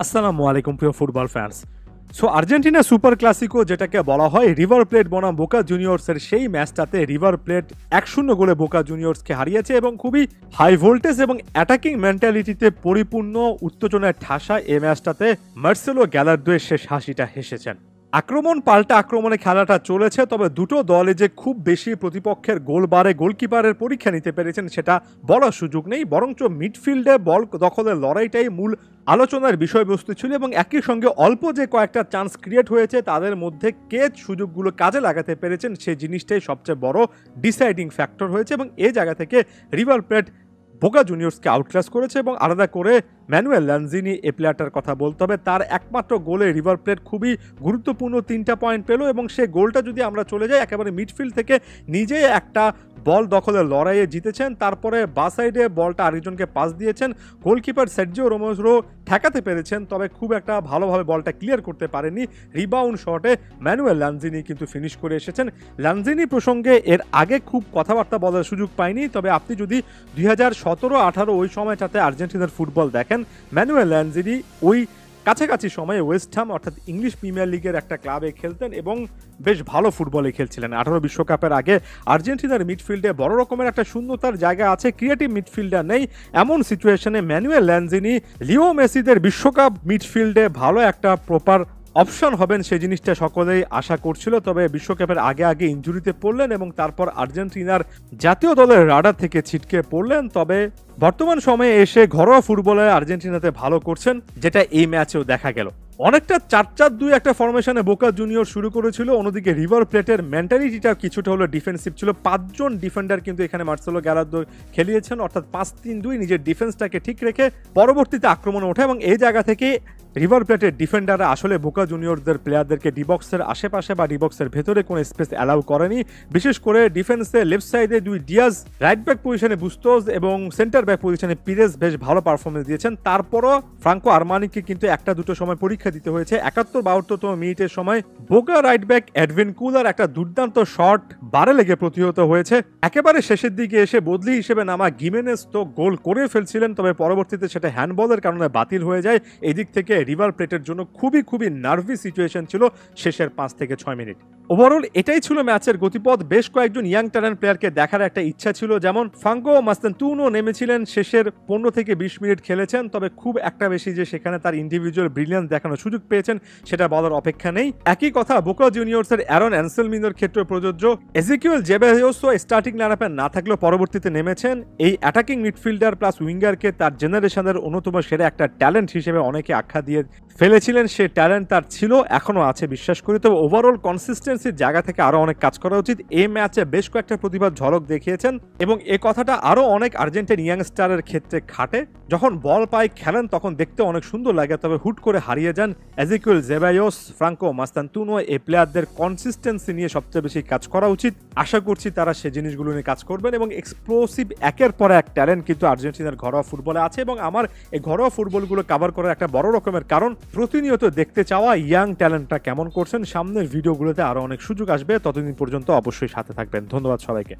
আসসালামু আলাইকুম প্রিয় football fans. Argentina super Clasico যেটাকে বলা হয় রিভার প্লেট বনাম বোকা জুনিয়র্সের সেই ম্যাচটাতে রিভার প্লেট 1-0 গোলে বোকা জুনিয়র্সকে হারিয়েছে এবং খুবই হাই ভোল্টেজ এবং অ্যাটাকিং মেন্টালিটিতে পরিপূর্ণ উত্তেজনায় ঠাসা এই ম্যাচটাতে মার্সেলো গ্যালার্দোয়ের শেষ হাসিটা হেসেছেন। আক্রমণ পাল্টা আক্রমণে খেলাটা চলেছে, তবে দুটো দলে যে খুব বেশি প্রতিপক্ষের গোল বারে গোলকিপারের পরীক্ষা নিতে পেরেছেন সেটা বলার সুযোগ নেই, বরঞ্চ মিডফিল্ডে বল দখলের লড়াইটাই মূল আলোচনার বিষয়বস্তু ছিল এবং একই সঙ্গে অল্প যে কয়েকটা চান্স ক্রিয়েট হয়েছে তাদের মধ্যে কে সুযোগগুলো কাজে লাগাতে পেরেছেন সেই জিনিসটাই সবচেয়ে বড় ডিসাইডিং ফ্যাক্টর হয়েছে এবং এই জায়গা থেকে রিভার প্লেট বোকা জুনিয়র্সকে আউটক্লাস করেছে এবং আলাদা করে ম্যানুয়েল ল্যানজিনি এই প্লেয়ারটার কথা বলতে হবে। তার একমাত্র গোলে রিভার প্লেট খুবই গুরুত্বপূর্ণ 3টা পয়েন্ট পেল এবং সেই গোলটা যদি আমরা চলে যাই একেবারে মিডফিল্ড থেকে নিজেই একটা বল দখলের লড়াইয়ে জিতেছেন, তারপরে বা সাইডে বলটা আরেকজনকে পাস দিয়েছেন, গোলকিপার সের্জিও রোমেরো ঠেকাতে পেরেছেন, তবে খুব একটা ভালোভাবে বলটা ক্লিয়ার করতে পারেননি। রিবাউন্ড শটে ম্যানুয়েল ল্যানজিনি কিন্তু ফিনিশ করে এসেছেন। ল্যানজিনি প্রসঙ্গে এর আগে খুব কথাবার্তা বলার সুযোগ পাইনি, তবে আপনি যদি 2017-18 ওই সময়টাতে আর্জেন্টিনার ফুটবল দেখেন, ম্যানুয়েল ল্যানজিনি ওই কাছাকাছি সময়ে ওয়েস্ট হ্যাম অর্থাৎ ইংলিশ প্রিমিয়ার লিগের একটা ক্লাবে খেলতেন এবং বেশ ভালো ফুটবলে খেলছিলেন। 18 বিশ্বকাপের আগে আর্জেন্টিনার মিডফিল্ডে বড় রকমের একটা শূন্যতার জায়গা আছে, ক্রিয়েটিভ মিডফিল্ডার নেই, এমন সিচুয়েশনে ম্যানুয়েল ল্যানজিনি লিও মেসিদের বিশ্বকাপ মিডফিল্ডে ভালো একটা প্রপার অপশন হবেন সেই জিনিসটা সকলেই আশা করছিল, তবে বিশ্বকাপের আগে ইনজুরিতে পড়লেন এবং তারপর আর্জেন্টিনার জাতীয় দলের রাডার থেকে ছিটকে পড়লেন। তবে বর্তমান সময়ে এসে ঘরোয়া ফুটবলে আর্জেন্টিনাতে ভালো করছেন, যেটা এই ম্যাচেও দেখা গেল। অনেকটা 4-4-2 একটা ফরমেশনে বোকা জুনিয়র শুরু করেছিল, অন্যদিকে রিভার প্লেটের মেন্টালিটিটা কিছুটা হলো ডিফেন্সিভ ছিল। 5 জন ডিফেন্ডার কিন্তু এখানে মার্সেলো গ্যালার্দো খেলিয়েছেন, অর্থাৎ 5-3-2 নিজের ডিফেন্সটাকে ঠিক রেখে পরবর্তীতে আক্রমণে ওঠে এবং এই জায়গা থেকে রিভার প্লেটের ডিফেন্ডাররা আসলে বোকা জুনিয়রদের প্লেয়ারদেরকে ডিবক্সের আশেপাশে বা ডিবক্সের ভেতরে কোনো স্পেস অ্যালাউ করেনি। বিশেষ করে ডিফেন্সে লেফট সাইডে 2 ডিয়াজ, রাইট ব্যাক পজিশনে বুস্টোস এবং সেন্টার ব্যাক পজিশনে পিরেস বেশ ভালো পারফরমেন্স দিয়েছেন। তারপরও ফ্রাঙ্কো আরমানিকে কিন্তু একটা দুটো সময় পরীক্ষা দিতে হয়েছে। 71-72তম মিনিটের সময় বোকা রাইট ব্যাক এডভিন কুলার একটা দুর্দান্ত শট বারে লেগে প্রতিহত হয়েছে। একেবারে শেষের দিকে এসে বদলি হিসেবে নামা গিমেনেস তো গোল করে ফেলছিলেন, তবে পরবর্তীতে সেটা হ্যান্ডবলের কারণে বাতিল হয়ে যায়। এই দিক থেকে রিভার প্লেটের জন্য খুবই নার্ভি সিচুয়েশন ছিল শেষের 5 থেকে 6 মিনিট। ওভারঅল এটাই ছিল ম্যাচের গতিপথ। বেশ কয়েকজন ইয়াং ট্যালেন্ট প্লেয়ারকে দেখার একটা ইচ্ছা ছিল, যেমন ফ্রাঙ্কো মাস্তান্তুনো নেমেছিলেন, শেষের 15 থেকে 20 মিনিট খেলেছেন, তবে খুব একটা বেশি যে সেখানে তার ইন্ডিভিজুয়াল ব্রিলিয়ান্স দেখানোর সুযোগ পেয়েছেন সেটা বলার অপেক্ষা নেই। একই কথা বোকা জুনিয়র্সের অ্যারন অ্যানসেলমিনোর ক্ষেত্রে প্রযোজ্য। এজিকিয়েল জেবেয়োসও স্টার্টিং লাইনআপে না থাকলেও পরবর্তীতে নেমেছেন। এই অ্যাটাকিং মিডফিল্ডার প্লাস উইঙ্গারকে তার জেনারেশনের অন্যতম সেরা একটা ট্যালেন্ট হিসেবে অনেকে আখ্যা দিয়ে ফেলেছিলেন, সে ট্যালেন্ট তার ছিল, এখনো আছে বিশ্বাস করি। তবে ওভারঅল কনসিস্টেন্সির জায়গা থেকে আরো অনেক কাজ করা উচিত। এই ম্যাচে বেশ কয়েকটা প্রতিভার ঝলক দেখিয়েছেন এবং এই কথাটা আরো অনেক আর্জেন্টিন ইয়াংস্টারের ক্ষেত্রে খাটে। যখন বল পায় খেলেন তখন দেখতে অনেক সুন্দর লাগে, তবে হুট করে হারিয়ে যান। এজিকিয়েল জেবায়োস, ফ্রাঙ্কো মাস্তান্তুনো এই প্লেয়ারদের কনসিস্টেন্সি নিয়ে সবচেয়ে বেশি কাজ করা উচিত। আশা করছি তারা সে জিনিসগুলো নিয়ে কাজ করবেন এবং এক্সপ্লোসিভ একের পর এক ট্যালেন্ট কিন্তু আর্জেন্টিনার ঘরোয়া ফুটবলে আছে এবং আমার এই ঘরোয়া ফুটবলগুলো কভার করার একটা বড় রকমের কারণ প্রতিনিয়ত দেখতে চাওয়া ইয়াং ট্যালেন্টটা কেমন করছেন। সামনের ভিডিওগুলোতে আরো অনেক সুযোগ আসবে, ততদিন পর্যন্ত অবশ্যই সাথে থাকবেন। ধন্যবাদ সবাইকে।